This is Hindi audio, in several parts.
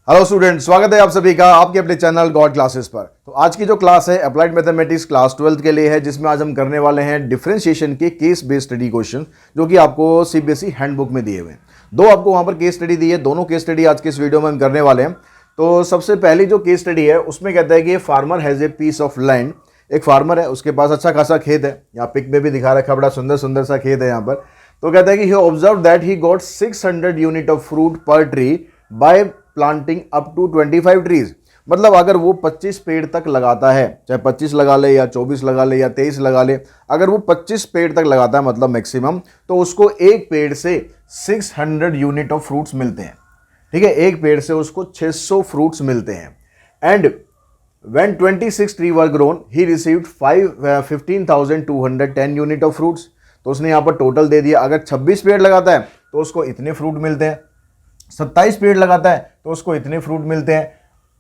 हेलो स्टूडेंट, स्वागत है आप सभी का आपके अपने चैनल गॉड क्लासेस पर। तो आज की जो क्लास है अप्लाइड मैथमेटिक्स क्लास 12th के लिए है, जिसमें आज हम करने वाले हैं डिफरेंशिएशन के केस बेस्ड स्टडी क्वेश्चन, जो कि आपको सीबीएसई हैंडबुक में दिए हुए हैं। दो आपको वहां पर केस स्टडी दी है, दोनों केस स्टडी आज के इस वीडियो में हम करने वाले हैं। तो सबसे पहली जो केस स्टडी है उसमें कहता है कि farmer has a piece of land. एक फार्मर है, उसके पास अच्छा खासा खेत है, यहाँ पिक में भी दिखा रखा है, बड़ा सुंदर सुंदर सा खेत है यहाँ पर। तो कहता है कि he observe that he got 600 unit of fruit per tree by planting up to 25 trees. मतलब अगर वो 25 पेड़ तक लगाता है, चाहे 25 लगा ले या 24 लगा ले या 23 लगा ले, अगर वो 25 पेड़ तक लगाता है मतलब मैक्सिमम, तो उसको एक पेड़ से 600 यूनिट ऑफ फ्रूट्स मिलते हैं। ठीक है, एक पेड़ से उसको 600 फ्रूट्स मिलते हैं। And when 26 tree were grown, he received 15,210 unit of fruits. तो उसने यहाँ पर टोटल दे दिया, अगर 26 पेड़ लगाता है तो उसको इतने फ्रूट मिलते हैं, 27 पेड़ लगाता है तो उसको इतने फ्रूट मिलते हैं,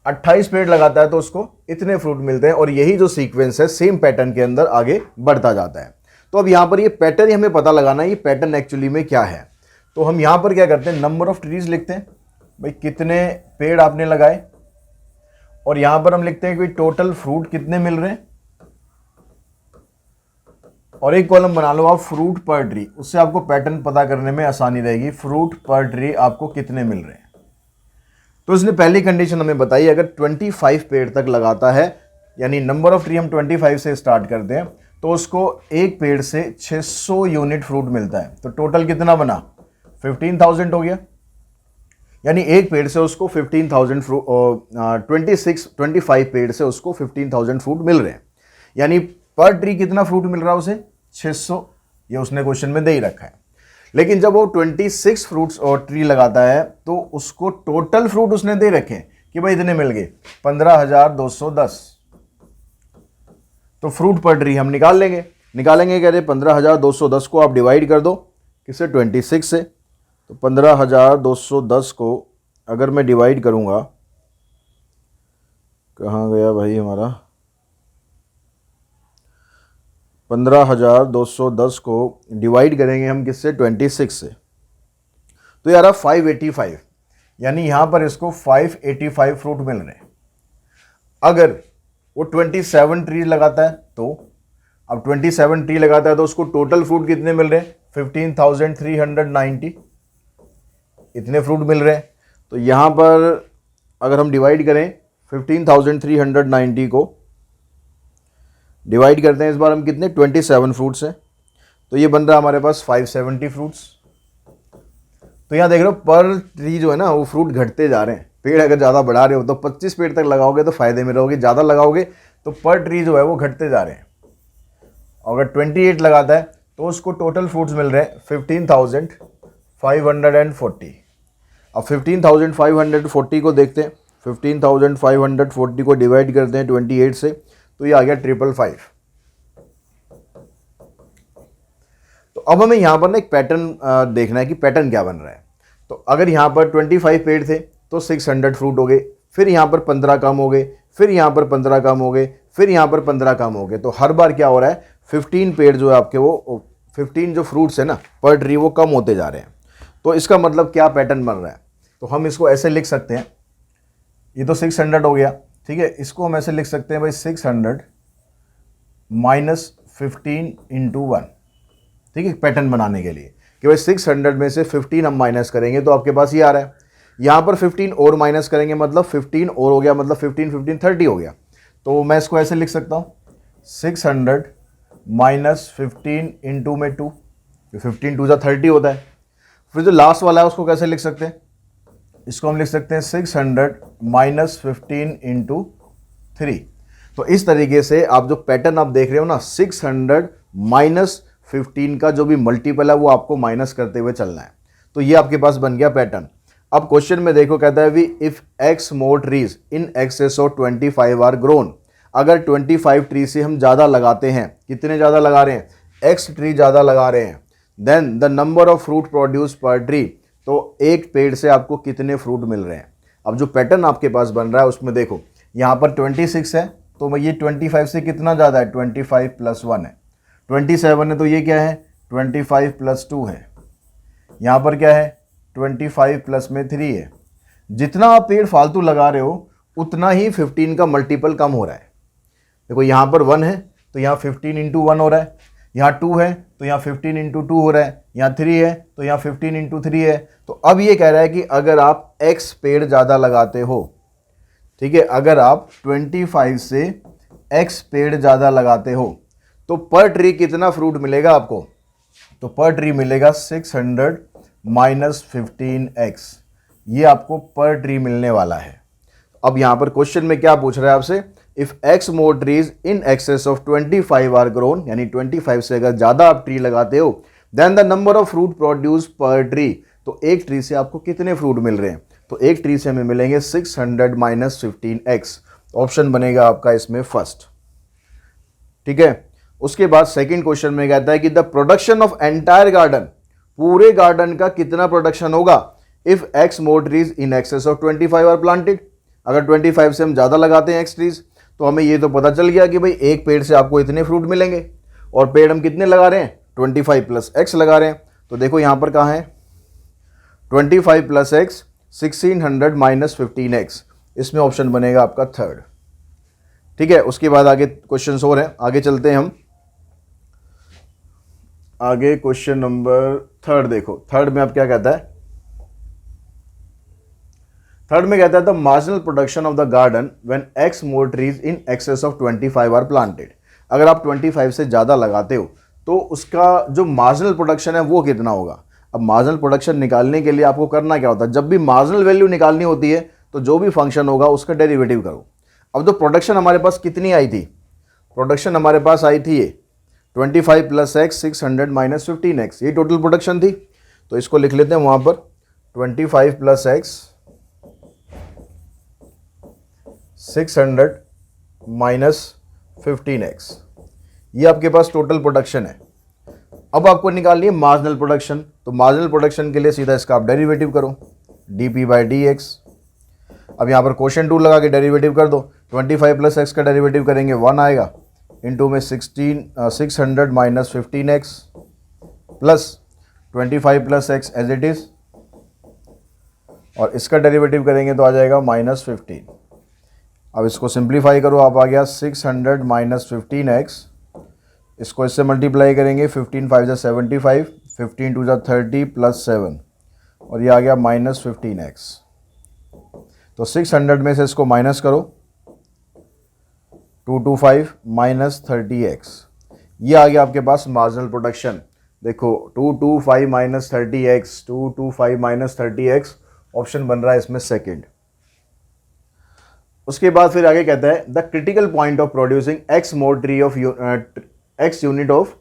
28 पेड़ लगाता है तो उसको इतने फ्रूट मिलते हैं। और यही जो सीक्वेंस है सेम पैटर्न के अंदर आगे बढ़ता जाता है। तो अब यहाँ पर ये पैटर्न हमें पता लगाना है, ये पैटर्न एक्चुअली में क्या है। तो हम यहाँ पर क्या करते हैं, नंबर ऑफ ट्रीज लिखते हैं, भाई कितने पेड़ आपने लगाए, और यहां पर हम लिखते हैं कि टोटल फ्रूट कितने मिल रहे हैं, और एक कॉलम बना लो आप फ्रूट पर ट्री, उससे आपको पैटर्न पता करने में आसानी रहेगी। फ्रूट पर ट्री आपको कितने मिल रहे हैं। तो इसने पहली कंडीशन हमें बताई, अगर 25 पेड़ तक लगाता है, यानी नंबर ऑफ ट्री हम 25 से स्टार्ट करते हैं, तो उसको एक पेड़ से 600 यूनिट फ्रूट मिलता है। तो टोटल कितना बना, 15,000 हो गया। यानी एक पेड़ से उसको 15,000 फ्रूट, 25 पेड़ से उसको 15,000 फ्रूट मिल रहे हैं। यानी पर ट्री कितना फ्रूट मिल रहा है उसे, 600। ये उसने क्वेश्चन में दे ही रखा है। लेकिन जब वो 26 फ्रूट्स और ट्री लगाता है तो उसको टोटल फ्रूट उसने दे रखे कि भाई इतने मिल गए, 15,210। तो फ्रूट पर ट्री हम निकालेंगे कह रहे 15,210 को आप डिवाइड कर दो किससे, 26 से। तो 15,210 को अगर मैं डिवाइड करूंगा, कहाँ गया भाई हमारा, 15,210 को डिवाइड करेंगे हम किससे, 26 से। तो यार 585, यानी यहां पर इसको 585 फ्रूट मिल रहे हैं। अगर वो 27 ट्री लगाता है तो, अब 27 ट्री लगाता है तो उसको टोटल फ्रूट कितने मिल रहे हैं, 15,390, इतने फ्रूट मिल रहे हैं। तो यहां पर अगर हम डिवाइड करें 15,390 को डिवाइड करते हैं इस बार हम कितने, 27 फ्रूट्स हैं, तो ये बन रहा है हमारे पास 570 फ्रूट्स। तो यहां देख रहे हो पर ट्री जो है ना वो फ्रूट घटते जा रहे हैं। पेड़ अगर ज़्यादा बढ़ा रहे हो तो 25 पेड़ तक लगाओगे तो फायदे में रहोगे, ज़्यादा लगाओगे तो पर ट्री जो है वो घटते जा रहे हैं। और अगर 28 लगाता है तो उसको टोटल फ्रूट्स मिल रहे हैं 15,540। अब 15,540 को देखते हैं, 15,540 को डिवाइड करते हैं 28 से, तो ये आ गया 555। तो अब हमें यहां पर ना एक पैटर्न देखना है कि पैटर्न क्या बन रहा है। तो अगर यहां पर 25 पेड़ थे तो 600 फ्रूट हो गए, फिर यहां पर 15 कम हो गए, फिर यहां पर 15 कम हो गए, फिर यहां पर 15 कम हो गए। तो हर बार क्या हो रहा है, 15 पेड़ जो है आपके, वो 15 जो फ्रूट्स है ना पर ट्री, वो कम होते जा रहे हैं। तो इसका मतलब क्या पैटर्न बन रहा है। तो हम इसको ऐसे लिख सकते हैं, ये तो 600 हो गया, ठीक है, इसको हम ऐसे लिख सकते हैं भाई 600 माइनस 15 इंटू 1। ठीक है, पैटर्न बनाने के लिए कि भाई 600 में से 15 हम माइनस करेंगे तो आपके पास ये आ रहा है। यहाँ पर 15 और माइनस करेंगे मतलब 15 और हो गया, मतलब 15 15 30 हो गया। तो मैं इसको ऐसे लिख सकता हूँ 600 माइनस 15 इंटू में 2, 15 2 30 होता है। फिर जो लास्ट वाला है उसको कैसे लिख सकते हैं, इसको हम लिख सकते हैं 600 माइनस 15 इंटू 3। तो इस तरीके से आप जो पैटर्न आप देख रहे हो ना, 600 माइनस 15 का जो भी मल्टीपल है वो आपको माइनस करते हुए चलना है। तो ये आपके पास बन गया पैटर्न। अब क्वेश्चन में देखो, कहता है if x more trees in excess of 25 are grown. अगर 25 ट्री से हम ज़्यादा लगाते हैं, कितने ज़्यादा लगा रहे हैं, एक्स ट्री ज़्यादा लगा रहे हैं, then the number of fruit produce per tree. तो एक पेड़ से आपको कितने फ्रूट मिल रहे हैं। अब जो पैटर्न आपके पास बन रहा है उसमें देखो, यहाँ पर 26 है तो ये 25 से कितना ज़्यादा है, 25 प्लस 1 है। 27 है तो ये क्या है, 25 प्लस 2 है। यहाँ पर क्या है, 25 प्लस में 3 है। जितना आप पेड़ फालतू लगा रहे हो उतना ही 15 का मल्टीपल कम हो रहा है। देखो यहाँ पर 1 है तो यहाँ 15 इंटू 1 हो रहा है, यहाँ 2 है तो यहाँ 15 इंटू 2 हो रहा है, यहाँ 3 है तो यहाँ 15 इंटू 3 है। तो अब ये कह रहा है कि अगर आप x पेड़ ज़्यादा लगाते हो, ठीक है, अगर आप 25 से x पेड़ ज़्यादा लगाते हो तो पर ट्री कितना फ्रूट मिलेगा आपको? तो पर ट्री मिलेगा 600 माइनस 15x, ये आपको पर ट्री मिलने वाला है। अब यहाँ पर क्वेश्चन में क्या पूछ रहा है आपसे? If x more trees in excess of 25 are grown, यानी 25 से अगर ज़्यादा आप ट्री लगाते हो, then the number of fruit produce per tree, तो एक ट्री से आपको कितने फ्रूट मिल रहे हैं? तो एक ट्री से हमें मिलेंगे 600 माइनस 15x। ऑप्शन बनेगा आपका इसमें फर्स्ट, ठीक है। उसके बाद सेकंड क्वेश्चन में कहता है कि the production of entire garden, पूरे गार्डन का कितना प्रोडक्शन होगा if x more trees in excess of 25 are planted. अगर 25 से हम ज़्यादा लगाते हैं x ट्रीज तो हमें ये तो पता चल गया कि भाई एक पेड़ से आपको इतने फ्रूट मिलेंगे, और पेड़ हम कितने लगा रहे हैं? 25 प्लस x लगा रहे हैं। तो देखो यहाँ पर कहाँ है 25 प्लस x, 1600 माइनस 15x, इसमें ऑप्शन बनेगा आपका थर्ड, ठीक है। उसके बाद आगे क्वेश्चन और हैं, आगे चलते हैं हम। आगे क्वेश्चन नंबर थर्ड देखो, थर्ड में अब क्या कहता है? थर्ड में कहता है the marginal production of the garden when x more trees in excess of 25 are planted. अगर आप 25 से ज़्यादा लगाते हो तो उसका जो मार्जिनल प्रोडक्शन है वो कितना होगा? अब मार्जिनल प्रोडक्शन निकालने के लिए आपको करना क्या होता है? जब भी मार्जिनल वैल्यू निकालनी होती है तो जो भी फंक्शन होगा उसका डेरिवेटिव करो। अब तो प्रोडक्शन हमारे पास कितनी आई थी? प्रोडक्शन हमारे पास आई थी ये 25 प्लस एक्स 600 माइनस 15x, ये टोटल प्रोडक्शन थी। तो इसको लिख लेते हैं वहाँ पर 25 प्लस एक्स 600 माइनस 15x, ये आपके पास टोटल प्रोडक्शन है। अब आपको निकालनी है मार्जिनल प्रोडक्शन, तो मार्जिनल प्रोडक्शन के लिए सीधा इसका आप डेरिवेटिव करो dp बाई dx। अब यहाँ पर क्वेश्चन टूल लगा के डेरिवेटिव कर दो, 25 प्लस एक्स का डेरिवेटिव करेंगे 1 आएगा, इंटू में 600 minus 15x plus 25 plus x as it is, और इसका डेरिवेटिव करेंगे तो आ जाएगा माइनस 15। अब इसको सिंप्लीफाई करो, आप आ गया 600 माइनस 15x, इसको इससे मल्टीप्लाई करेंगे 15 5 जा 75, 15 2 जा 30 प्लस 7, और ये आ गया माइनस 15x। तो 600 में से इसको माइनस करो, 225 माइनस 30x, ये आ गया आपके पास मार्जिनल प्रोडक्शन। देखो 225 minus 30x, 225 minus 30x, option बन रहा है इसमें सेकंड। उसके बाद फिर आगे कहता है the critical point of producing x more tree of x unit of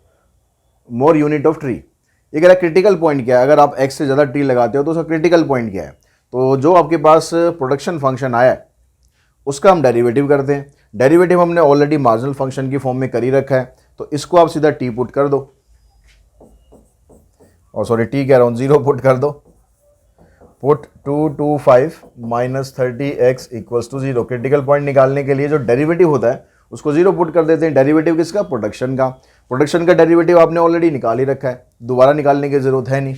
more unit of tree. ये कह रहा है क्रिटिकल पॉइंट क्या है, अगर आप x से ज़्यादा ट्री लगाते हो तो उसका क्रिटिकल पॉइंट क्या है। तो जो आपके पास प्रोडक्शन फंक्शन आया है उसका हम डेरिवेटिव करते हैं। डेरिवेटिव हमने ऑलरेडी मार्जिनल फंक्शन की फॉर्म में कर ही रखा है, तो इसको आप सीधा t पुट कर दो, और सॉरी t कह रहा हूँ 0 पुट कर दो, put 225 minus 30x equals to 0। Critical point निकालने के लिए जो डेरिवेटिव होता है उसको 0 पुट कर देते हैं। डेरिवेटिव किसका? प्रोडक्शन का। प्रोडक्शन का डेरिवेटिव आपने ऑलरेडी निकाल ही रखा है, दोबारा निकालने की ज़रूरत है नहीं।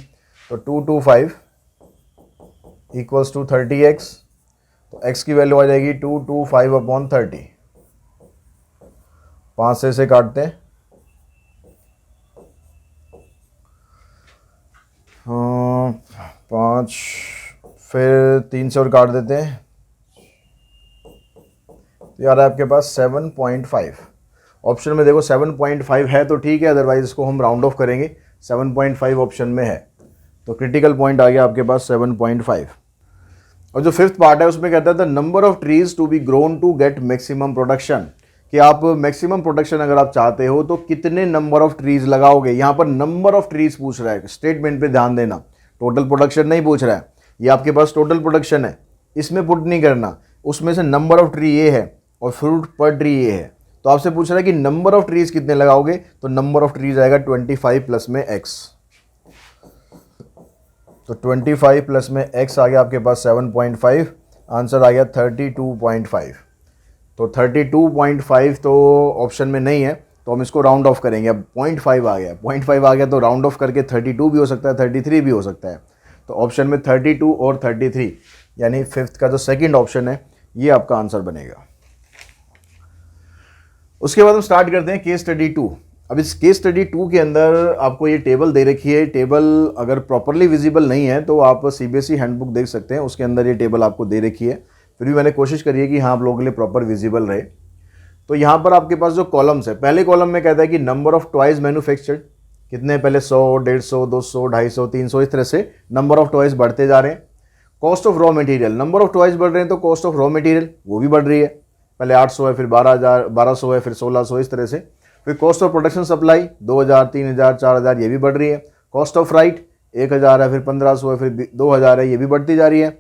तो 225 इक्वल्स टू 30x, तो x की वैल्यू आ जाएगी 225 अपॉन 30, 5 से इसे काटते हैं, 5, फिर 3 से और काट देते हैं, तो यार आपके पास 7.5। ऑप्शन में देखो 7.5 है तो ठीक है, अदरवाइज इसको हम राउंड ऑफ करेंगे, 7.5 ऑप्शन में है, तो क्रिटिकल पॉइंट आ गया आपके पास 7.5। और जो फिफ्थ पार्ट है उसमें कहता है the number of trees to be grown to get maximum production, कि आप मैक्सिमम प्रोडक्शन अगर आप चाहते हो तो कितने नंबर ऑफ ट्रीज लगाओगे। यहाँ पर नंबर ऑफ ट्रीज पूछ रहा है, स्टेटमेंट पे ध्यान देना, टोटल प्रोडक्शन नहीं पूछ रहा है। ये आपके पास टोटल प्रोडक्शन है, इसमें पुट नहीं करना, उसमें से नंबर ऑफ ट्री ये है और फ्रूट पर ट्री ये है। तो आपसे पूछ रहा है कि नंबर ऑफ ट्रीज कितने लगाओगे, तो नंबर ऑफ ट्रीज आएगा 25 प्लस में x, तो 25 प्लस में x आ गया आपके पास 7.5, आंसर आ गया 32.5। तो 32.5 तो ऑप्शन में नहीं है, तो हम इसको राउंड ऑफ करेंगे। अब 0.5 आ गया, 0.5 आ गया तो राउंड ऑफ करके 32 भी हो सकता है, 33 भी हो सकता है। तो ऑप्शन में 32 और 33, यानी फिफ्थ का जो सेकंड ऑप्शन है ये आपका आंसर बनेगा। उसके बाद हम स्टार्ट करते हैं केस स्टडी 2। अब इस केस स्टडी 2 के अंदर आपको ये टेबल दे रखी है। टेबल अगर प्रॉपरली विजिबल नहीं है तो आप सीबीएसई हैंडबुक देख सकते हैं, उसके अंदर ये टेबल आपको दे रखी है। फिर भी मैंने कोशिश करी है कि हाँ आप लोगों के लिए प्रॉपर विजिबल रहे। तो यहाँ पर आपके पास जो कॉलम्स है, पहले कॉलम में कहता है कि नंबर ऑफ टॉयज मैन्युफैक्चर्ड कितने, पहले 100, 150, 200, 250, 300, इस तरह से नंबर ऑफ टॉयज बढ़ते जा रहे हैं। Cost of raw material, number of toys बढ़ रहे हैं तो कॉस्ट ऑफ रॉ मटेरियल वो भी बढ़ रही है। पहले 800 है, फिर 1200 है, फिर 1600, इस तरह से। फिर कॉस्ट ऑफ प्रोडक्शन सप्लाई 2000, 3000, 4000 ये भी बढ़ रही है। कॉस्ट ऑफ राइट 1000 है, फिर 1500 है, फिर 2000 है, ये भी बढ़ती जा रही है।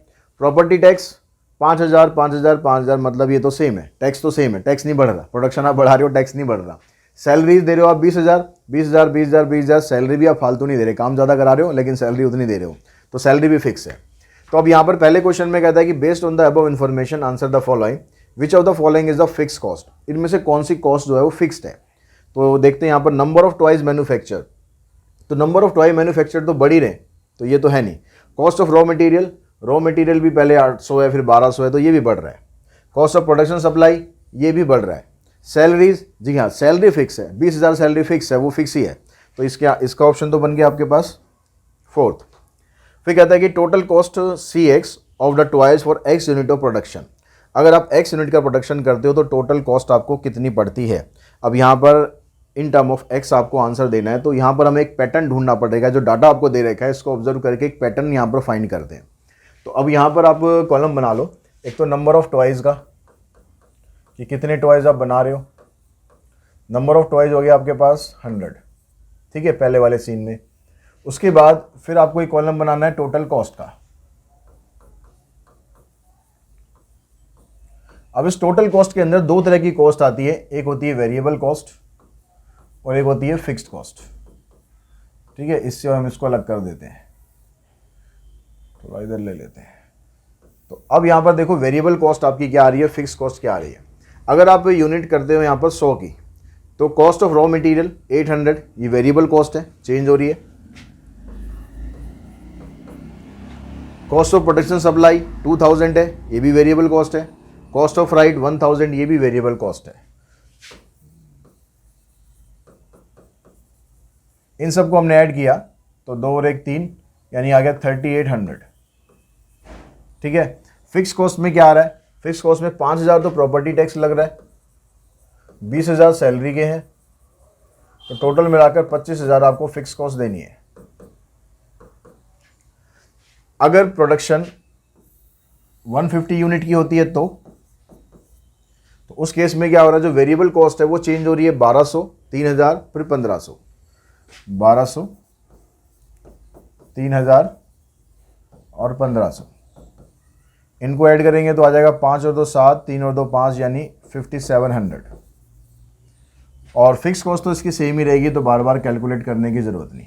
प्रॉपर्टी टैक्स 5000, 5000, 5000, मतलब ये तो सेम है, टैक्स तो सेम है, टैक्स नहीं बढ़ रहा। प्रोडक्शन आप बढ़ा रहे हो, टैक्स नहीं बढ़ रहा। सैलरीज दे रहे हो आप 20,000, 20,000, 20,000, 20,000, सैलरी भी आप फालतू नहीं दे रहे, काम ज़्यादा करा रहे हो लेकिन सैलरी उतनी दे रहे हो, तो सैलरी भी फिक्स है। तो अब यहाँ पर पहले क्वेश्चन में कहता है कि based on the above information answer the following, which of the following is the fix cost. इनमें से कौन सी कॉस्ट जो है वो फिक्स्ड है। तो देखते हैं यहाँ पर नंबर ऑफ टॉयज मैन्युफैक्चर, तो नंबर ऑफ टॉय मैन्युफैक्चर तो बढ़ ही रहे, तो ये तो है नहीं। Cost of raw material, raw material भी पहले 800 है, फिर 1200 है, तो ये भी बढ़ रहा है। कॉस्ट ऑफ प्रोडक्शन सप्लाई ये भी बढ़ रहा है। सैलरीज, जी हाँ सैलरी फिक्स है, 20,000 सैलरी फिक्स है, वो फिक्स ही है, तो इसका ऑप्शन तो बन गया आपके पास फोर्थ। फिर कहता है कि total cost CX of the toys for X unit of production. अगर आप X यूनिट का प्रोडक्शन करते हो तो टोटल कॉस्ट आपको कितनी पड़ती है। अब यहाँ पर इन टर्म ऑफ X आपको आंसर देना है, तो यहाँ पर हमें एक पैटर्न ढूंढना पड़ेगा। जो डाटा आपको दे रखा है इसको ऑब्जर्व करके एक पैटर्न यहाँ पर फाइंड करते हैं। तो अब यहाँ पर आप कॉलम बना लो, एक तो नंबर ऑफ टॉयज़ का कि कितने टॉयज़ आप बना रहे हो। नंबर ऑफ टॉयज़ हो गया आपके पास 100, ठीक है, पहले वाले सीन में। उसके बाद फिर आपको एक कॉलम बनाना है टोटल कॉस्ट का। अब इस टोटल कॉस्ट के अंदर दो तरह की कॉस्ट आती है, एक होती है वेरिएबल कॉस्ट और एक होती है फिक्स्ड कॉस्ट, ठीक है। इससे हम इसको अलग कर देते हैं, थोड़ा इधर ले लेते हैं। तो अब यहाँ पर देखो वेरिएबल कॉस्ट आपकी क्या आ रही है, फिक्स्ड कॉस्ट क्या आ रही है। अगर आप यूनिट करते हो यहाँ पर 100 की, तो कॉस्ट ऑफ रॉ मटेरियल 800, ये वेरिएबल कॉस्ट है, चेंज हो रही है। कॉस्ट ऑफ प्रोडक्शन सप्लाई 2000 है, ये भी वेरिएबल कॉस्ट है। कॉस्ट ऑफ राइट 1000, ये भी वेरिएबल कॉस्ट है। इन सबको हमने ऐड किया तो 2 और 1 3, यानी आ गया 3800, ठीक है। फिक्स कॉस्ट में क्या आ रहा है, फिक्स कॉस्ट में 5000 तो प्रॉपर्टी टैक्स लग रहा है, 20,000 सैलरी के हैं, तो टोटल मिलाकर 25,000 आपको फिक्स कॉस्ट देनी है। अगर प्रोडक्शन 150 यूनिट की होती है तो उस केस में क्या हो रहा है, जो वेरिएबल कॉस्ट है वो चेंज हो रही है 1200, 3000, फिर 1500, 1200, 3000 और 1500। इनको ऐड करेंगे तो आ जाएगा 5 और 2 7, 3 और 2 5, यानी 5700। और फिक्स कॉस्ट तो इसकी सेम ही रहेगी, तो बार बार कैलकुलेट करने की ज़रूरत नहीं।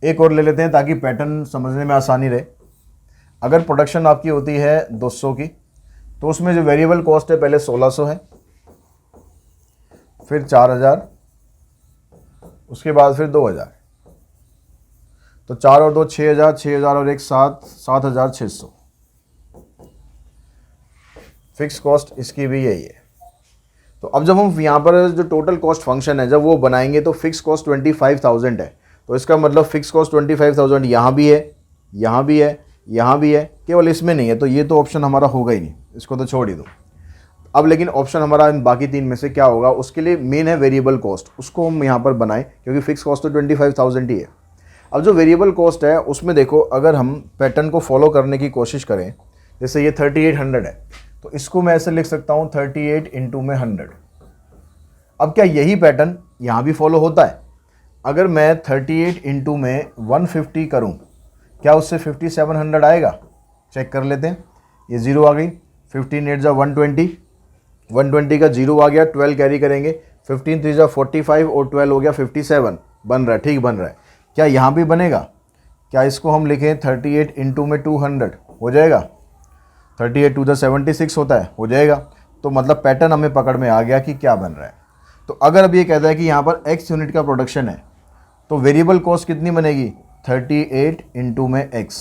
एक और ले लेते हैं ताकि पैटर्न समझने में आसानी रहे। अगर प्रोडक्शन आपकी होती है 200 की, तो उसमें जो वेरिएबल कॉस्ट है पहले 1600 है, फिर 4000, उसके बाद फिर 2000, तो 4 और 2 6000, 6000 और 1 7, 7600। फिक्स कॉस्ट इसकी भी यही है। तो अब जब हम यहाँ पर जो टोटल कॉस्ट फंक्शन है जब वो बनाएंगे तो फिक्स कॉस्ट 25,000 है, तो इसका मतलब फिक्स कॉस्ट 25,000 यहाँ भी है, यहाँ भी है, यहाँ भी है, केवल इसमें नहीं है, तो ये तो ऑप्शन हमारा होगा ही नहीं, इसको तो छोड़ ही दो। अब लेकिन ऑप्शन हमारा इन बाकी 3 में से क्या होगा, उसके लिए मेन है वेरिएबल कॉस्ट, उसको हम यहाँ पर बनाएं क्योंकि फिक्स कॉस्ट तो 25,000 ही है। अब जो वेरिएबल कॉस्ट है उसमें देखो, अगर हम पैटर्न को फॉलो करने की कोशिश करें, जैसे ये 3800 है, तो इसको मैं ऐसे लिख सकता हूँ 38 इंटू में 100। अब क्या यही पैटर्न यहाँ भी फॉलो होता है? अगर मैं 38 इंटू में 150 करूँ, क्या उससे 5700 आएगा? चेक कर लेते हैं। ये 0 आ गई, 15 8 जा 120, 120 का 0 आ गया, 12 कैरी करेंगे, 15 3 जा 45 और 12 हो गया 57, बन रहा है, ठीक बन रहा है। क्या यहाँ भी बनेगा? क्या इसको हम लिखें 38 इंटू में 200 हो जाएगा? 38 2 जा 76 होता है, हो जाएगा। तो मतलब पैटर्न हमें पकड़ में आ गया कि क्या बन रहा है। तो अगर अब ये कहता है कि यहाँ पर x यूनिट का प्रोडक्शन है, तो वेरिएबल कॉस्ट कितनी बनेगी? 38 इंटू में x,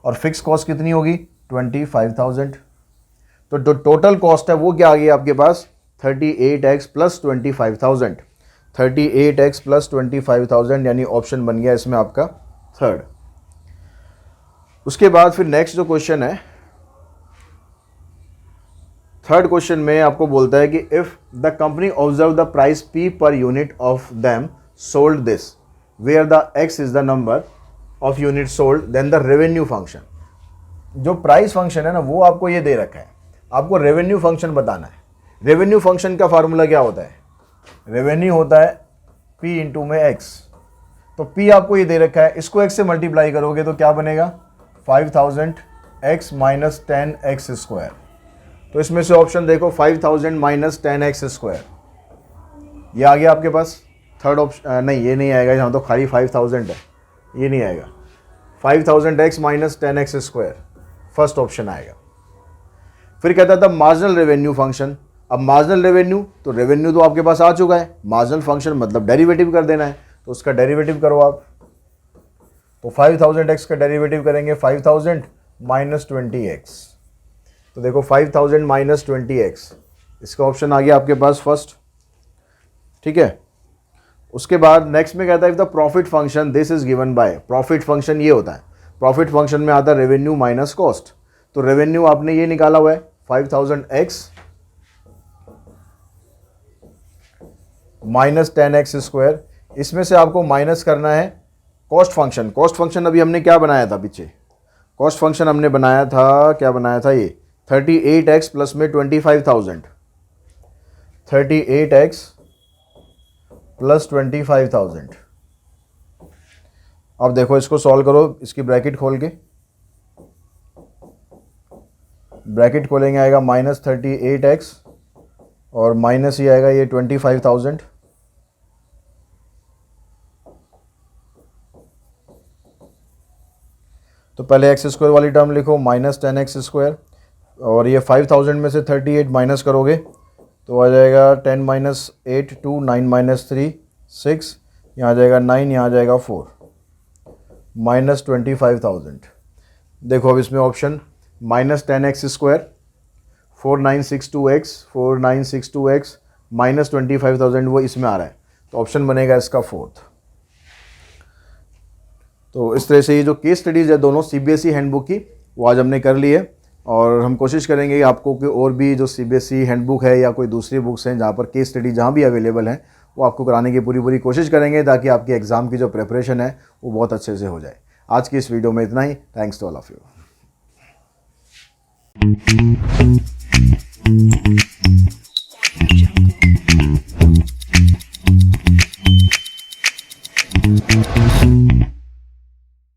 और फिक्स कॉस्ट कितनी होगी 25,000। तो जो टोटल कॉस्ट है वो क्या आ गई आपके पास 38x प्लस 25,000, 38x प्लस 25,000, यानी ऑप्शन बन गया इसमें आपका थर्ड। उसके बाद फिर नेक्स्ट जो क्वेश्चन है, थर्ड क्वेश्चन में आपको बोलता है कि if the company observe the price P per unit of them sold this where the X is the number of unit sold then the revenue function. जो प्राइस फंक्शन है ना वो आपको ये दे रखा है, आपको रेवेन्यू फंक्शन बताना है। रेवेन्यू फंक्शन का फार्मूला क्या होता है, रेवेन्यू होता है P इंटू में X। तो P आपको ये दे रखा है, इसको X से मल्टीप्लाई करोगे तो क्या बनेगा 5,000x माइनस 10x स्क्वायर। तो इसमें से ऑप्शन देखो 5,000 माइनस 10x स्क्वायर, ये आ गया आपके पास थर्ड ऑप्शन। नहीं ये नहीं आएगा, यहाँ तो खाली 5,000 है, ये नहीं आएगा। 5,000x minus 10x square first option आएगा। फिर कहता था मार्जिनल रेवेन्यू फंक्शन। अब मार्जिनल रेवेन्यू, तो रेवेन्यू तो आपके पास आ चुका है, मार्जिनल फंक्शन मतलब डेरिवेटिव कर देना है, तो उसका डेरिवेटिव करो आप। तो 5,000x का डेरिवेटिव करेंगे 5,000 माइनस 20x। तो देखो 5,000 माइनस 20x, इसका ऑप्शन आ गया आपके पास फर्स्ट, ठीक है। उसके बाद नेक्स्ट में कहता है if the profit function this is given by, profit function ये होता है, प्रॉफिट फंक्शन में आता है रेवेन्यू माइनस कॉस्ट। तो रेवेन्यू आपने ये निकाला हुआ है 5,000x माइनस 10x स्क्वायर, इसमें से आपको माइनस करना है कॉस्ट फंक्शन। कॉस्ट फंक्शन अभी हमने क्या बनाया था पीछे, कॉस्ट फंक्शन हमने बनाया था, क्या बनाया था ये 38x प्लस में 25,000, 38x प्लस 25,000। अब देखो इसको सॉल्व करो, इसकी ब्रैकेट खोल के, ब्रैकेट खोलेंगे आएगा माइनस 38x और माइनस ही आएगा ये 25,000। तो पहले एक्स स्क्वायर वाली टर्म लिखो माइनस 10x स्क्वायर, और ये 5,000 में से 38 माइनस करोगे तो आ जाएगा 10 माइनस 8 2, 9 माइनस 3 6, यहाँ आ जाएगा 9, यहाँ आ जाएगा 4, माइनस 25,000। देखो अब इसमें option minus 10x square 4962x 4962x minus 25,000 वो इसमें आ रहा है, तो ऑप्शन बनेगा इसका फोर्थ। तो इस तरह से ये जो केस स्टडीज़ है दोनों CBSE हैंडबुक की वो आज हमने कर ली है, और हम कोशिश करेंगे कि आपको कि और भी जो CBSE हैंडबुक है या कोई दूसरी बुक्स हैं जहाँ पर केस स्टडी जहाँ भी अवेलेबल हैं वो आपको कराने की पूरी कोशिश करेंगे, ताकि आपकी एग्ज़ाम की जो प्रिपरेशन है वो बहुत अच्छे से हो जाए। आज की इस वीडियो में इतना ही। Thanks to all of you.